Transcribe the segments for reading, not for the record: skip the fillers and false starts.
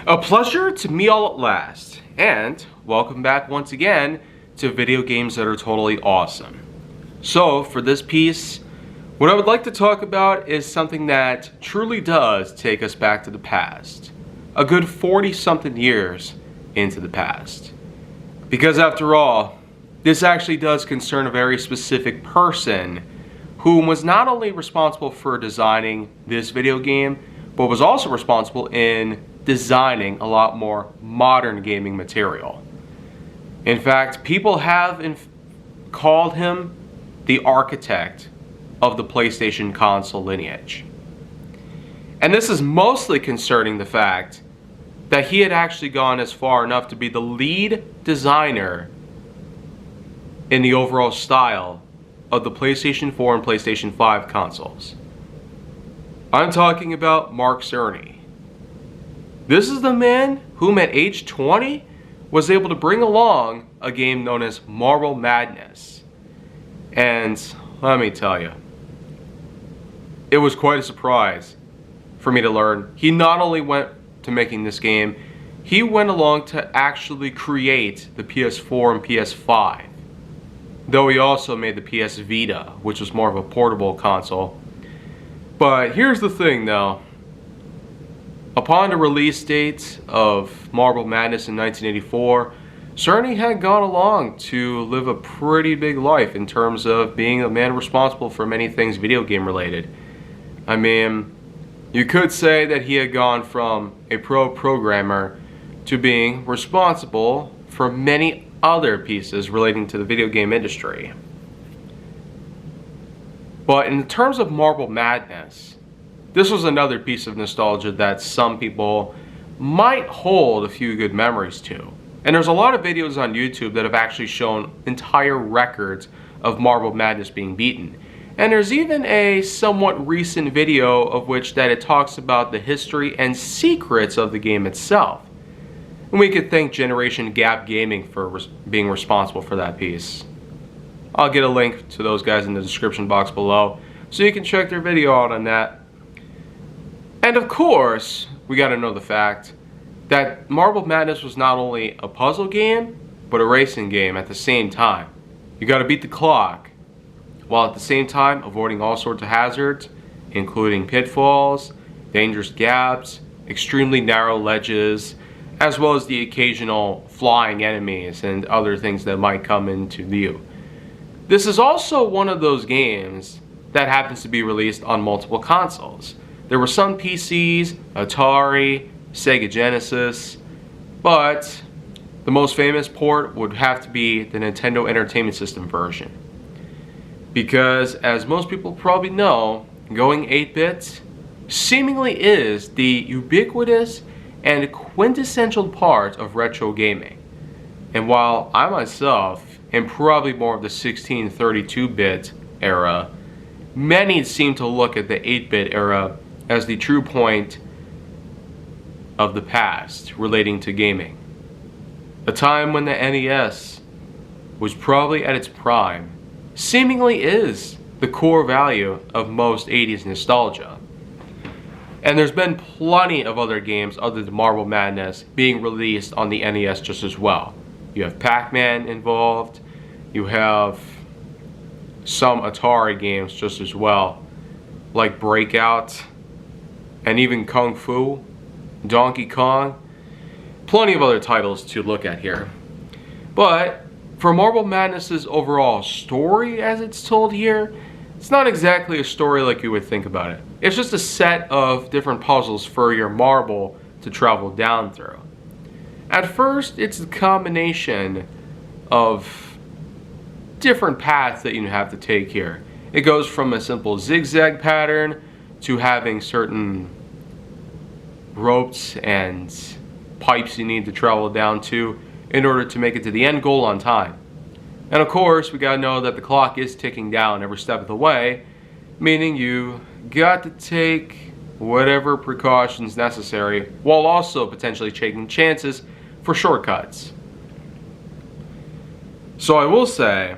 A pleasure to meet all at last, and welcome back once again to video games that are totally awesome. So for this piece, what I would like to talk about is something that truly does take us back to the past. A good 40-something years into the past. Because after all, this actually does concern a very specific person who was not only responsible for designing this video game, but was also responsible in designing a lot more modern gaming material. In fact, people have called him the architect of the PlayStation console lineage. And this is mostly concerning the fact that he had actually gone as far enough to be the lead designer in the overall style of the PlayStation 4 and PlayStation 5 consoles. I'm talking about Mark Cerny. This is the man whom at age 20 was able to bring along a game known as Marble Madness. And let me tell you, it was quite a surprise for me to learn. He not only went to making this game, he went along to actually create the PS4 and PS5. Though he also made the PS Vita, which was more of a portable console. But here's the thing though. Upon the release date of Marble Madness in 1984, Cerny had gone along to live a pretty big life in terms of being a man responsible for many things video game related. I mean, you could say that he had gone from a pro programmer to being responsible for many other pieces relating to the video game industry. But in terms of Marble Madness, this was another piece of nostalgia that some people might hold a few good memories to. And there's a lot of videos on YouTube that have actually shown entire records of Marble Madness being beaten. And there's even a somewhat recent video of which that it talks about the history and secrets of the game itself. And we could thank Generation Gap Gaming for being responsible for that piece. I'll get a link to those guys in the description box below so you can check their video out on that. And of course, we gotta know the fact that Marble Madness was not only a puzzle game, but a racing game at the same time. You gotta beat the clock, while at the same time avoiding all sorts of hazards, including pitfalls, dangerous gaps, extremely narrow ledges, as well as the occasional flying enemies and other things that might come into view. This is also one of those games that happens to be released on multiple consoles. There were some PCs, Atari, Sega Genesis, but the most famous port would have to be the Nintendo Entertainment System version. Because, as most people probably know, going 8-bit seemingly is the ubiquitous and quintessential part of retro gaming. And while I myself am probably more of the 16-32-bit era, many seem to look at the 8-bit era as the true point of the past relating to gaming. A time when the NES was probably at its prime, seemingly is the core value of most 80s nostalgia. And there's been plenty of other games other than Marble Madness being released on the NES just as well. You have Pac-Man involved, you have some Atari games just as well, like Breakout, and even Kung Fu, Donkey Kong, plenty of other titles to look at here. But for Marble Madness's overall story as it's told here, it's not exactly a story like you would think about it. It's just a set of different puzzles for your marble to travel down through. At first, it's a combination of different paths that you have to take here. It goes from a simple zigzag pattern to having certain ropes and pipes you need to travel down to in order to make it to the end goal on time. And of course, we gotta know that the clock is ticking down every step of the way, meaning you got to take whatever precautions necessary while also potentially taking chances for shortcuts. So I will say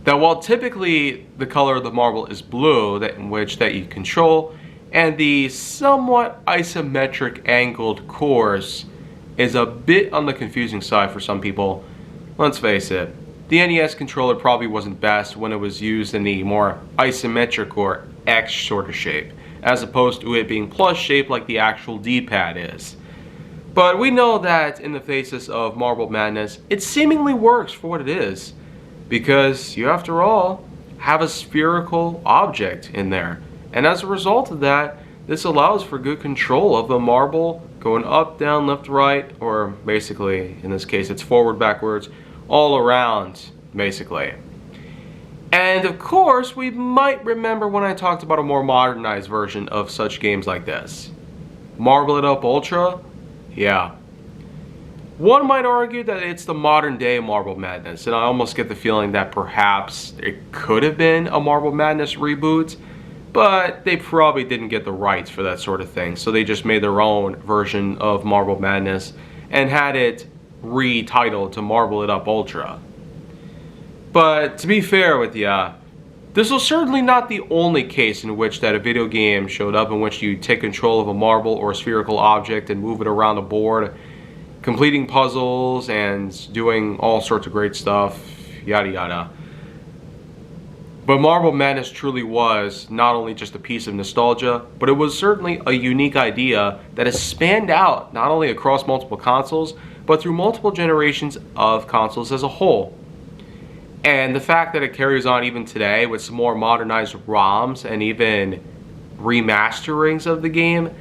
that while typically the color of the marble is blue, that you control, and the somewhat isometric angled course is a bit on the confusing side for some people. Let's face it, the NES controller probably wasn't best when it was used in the more isometric or X sort of shape, as opposed to it being plus shaped like the actual D-pad is. But we know that in the faces of Marble Madness, it seemingly works for what it is, because you, after all, have a spherical object in there. And as a result of that, this allows for good control of the marble going up, down, left, right, or basically, in this case, it's forward, backwards, all around, basically. And of course, we might remember when I talked about a more modernized version of such games like this. Marble It Up Ultra? Yeah. One might argue that it's the modern day Marble Madness, and I almost get the feeling that perhaps it could have been a Marble Madness reboot, but they probably didn't get the rights for that sort of thing, so they just made their own version of Marble Madness and had it retitled to Marble It Up Ultra. But to be fair with ya, this was certainly not the only case in which that a video game showed up in which you take control of a marble or a spherical object and move it around the board, completing puzzles and doing all sorts of great stuff, yada yada. But Marble Madness truly was not only just a piece of nostalgia, but it was certainly a unique idea that has spanned out not only across multiple consoles, but through multiple generations of consoles as a whole. And the fact that it carries on even today with some more modernized ROMs and even remasterings of the game,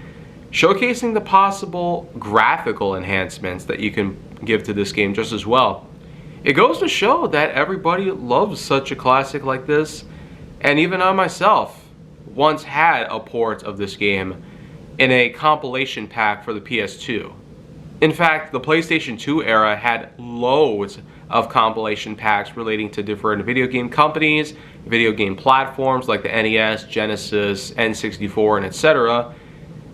showcasing the possible graphical enhancements that you can give to this game just as well. It goes to show that everybody loves such a classic like this, and even I myself once had a port of this game in a compilation pack for the PS2. In fact, the PlayStation 2 era had loads of compilation packs relating to different video game companies, video game platforms like the NES, Genesis, N64, and etc.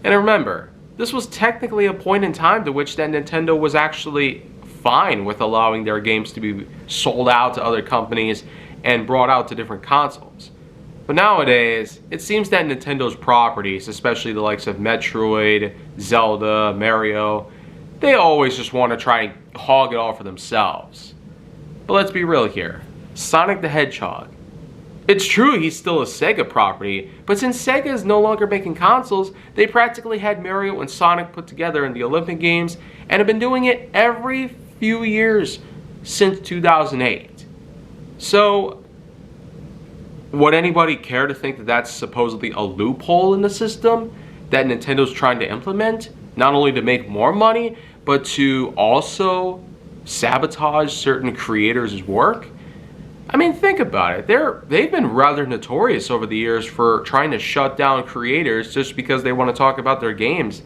And remember, this was technically a point in time to which that Nintendo was actually fine with allowing their games to be sold out to other companies and brought out to different consoles. But nowadays, it seems that Nintendo's properties, especially the likes of Metroid, Zelda, Mario, they always just want to try and hog it all for themselves. But let's be real here. Sonic the Hedgehog. It's true he's still a Sega property, but since Sega is no longer making consoles, they practically had Mario and Sonic put together in the Olympic Games and have been doing it every few years since 2008. So, would anybody care to think that that's supposedly a loophole in the system that Nintendo's trying to implement? Not only to make more money, but to also sabotage certain creators' work? I mean, think about it. They've been rather notorious over the years for trying to shut down creators just because they want to talk about their games.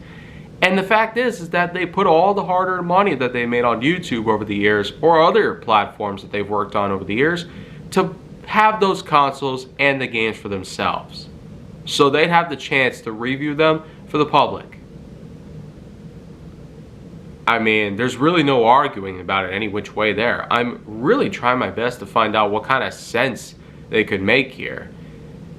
And the fact is that they put all the hard-earned money that they made on YouTube over the years, or other platforms that they've worked on over the years, to have those consoles and the games for themselves, so they'd have the chance to review them for the public. I mean, there's really no arguing about it any which way there. I'm really trying my best to find out what kind of sense they could make here.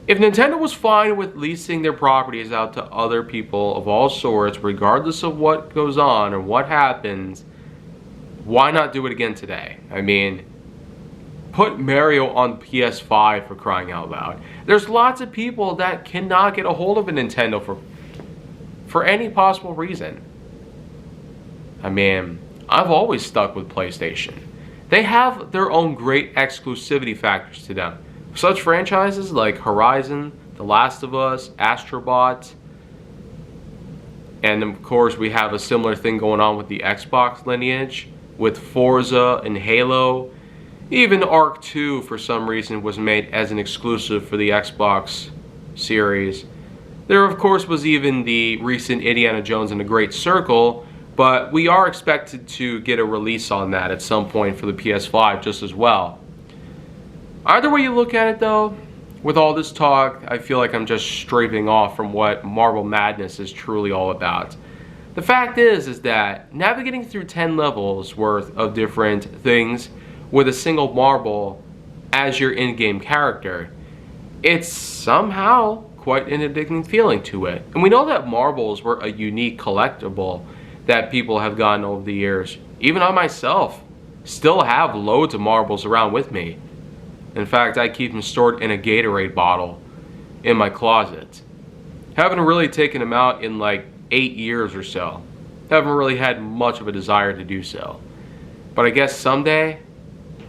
If Nintendo was fine with leasing their properties out to other people of all sorts, regardless of what goes on or what happens, why not do it again today? I mean, put Mario on PS5 for crying out loud. There's lots of people that cannot get a hold of a Nintendo for any possible reason. I mean, I've always stuck with PlayStation. They have their own great exclusivity factors to them. Such franchises like Horizon, The Last of Us, Astro Bot, and of course we have a similar thing going on with the Xbox lineage with Forza and Halo. Even Ark 2 for some reason was made as an exclusive for the Xbox series. There of course was even the recent Indiana Jones and the Great Circle, but we are expected to get a release on that at some point for the PS5 just as well. Either way you look at it though, with all this talk, I feel like I'm just strafing off from what Marble Madness is truly all about. The fact is that navigating through 10 levels worth of different things with a single marble as your in-game character, it's somehow quite an addicting feeling to it. And we know that marbles were a unique collectible that people have gotten over the years. Even I myself still have loads of marbles around with me. In fact, I keep them stored in a Gatorade bottle in my closet. Haven't really taken them out in like 8 years or so. Haven't really had much of a desire to do so. But I guess someday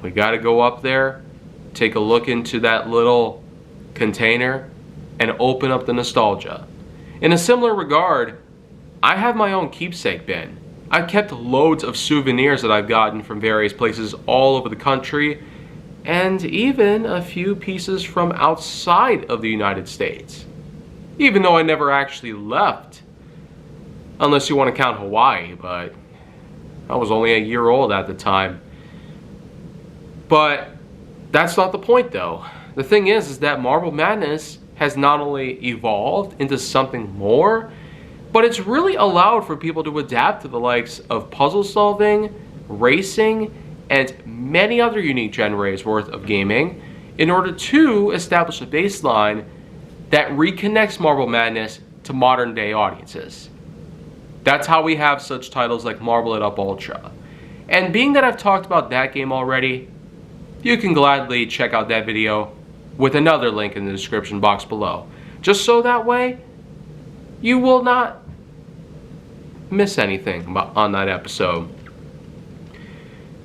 we gotta go up there, take a look into that little container, and open up the nostalgia. In a similar regard, I have my own keepsake bin. I've kept loads of souvenirs that I've gotten from various places all over the country, and even a few pieces from outside of the United States. Even though I never actually left. Unless you want to count Hawaii, but I was only a year old at the time. But that's not the point though. The thing is that Marble Madness has not only evolved into something more, but it's really allowed for people to adapt to the likes of puzzle solving, racing, and many other unique genres worth of gaming in order to establish a baseline that reconnects Marble Madness to modern day audiences. That's how we have such titles like Marble It Up Ultra. And being that I've talked about that game already, you can gladly check out that video with another link in the description box below. Just so that way, you will not miss anything on that episode.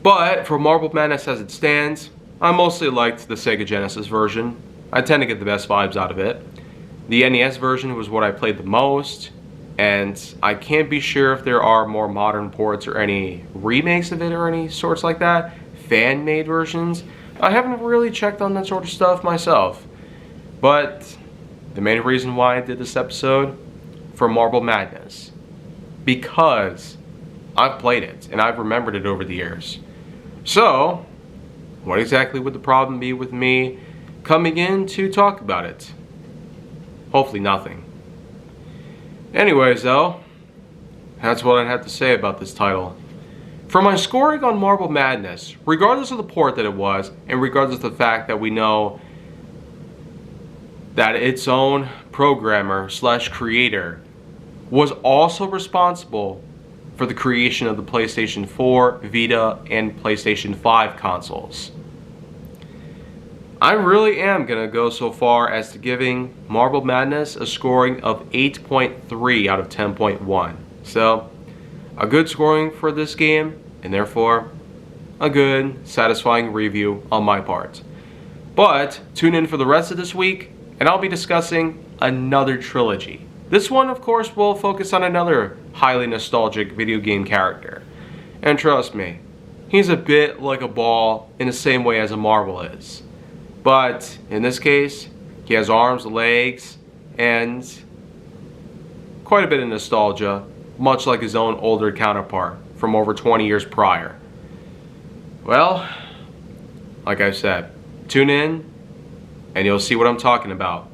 But for Marble Madness as it stands, I mostly liked the Sega Genesis version. I tend to get the best vibes out of it. The NES version was what I played the most, and I can't be sure if there are more modern ports or any remakes of it or any sorts like that, fan-made versions. I haven't really checked on that sort of stuff myself. But the main reason why I did this episode for Marble Madness, because I've played it and I've remembered it over the years. So, what exactly would the problem be with me coming in to talk about it? Hopefully nothing. Anyways though, that's what I have to say about this title. For my scoring on Marble Madness, regardless of the port that it was, and regardless of the fact that we know that its own programmer / creator was also responsible for the creation of the PlayStation 4, Vita, and PlayStation 5 consoles, I really am going to go so far as to giving Marble Madness a scoring of 8.3 out of 10.1. So, a good scoring for this game, and therefore, a good, satisfying review on my part. But, tune in for the rest of this week, and I'll be discussing another trilogy. This one, of course, will focus on another highly nostalgic video game character. And trust me, he's a bit like a ball in the same way as a marble is. But, in this case, he has arms, legs, and quite a bit of nostalgia, much like his own older counterpart from over 20 years prior. Well, like I said, tune in and you'll see what I'm talking about.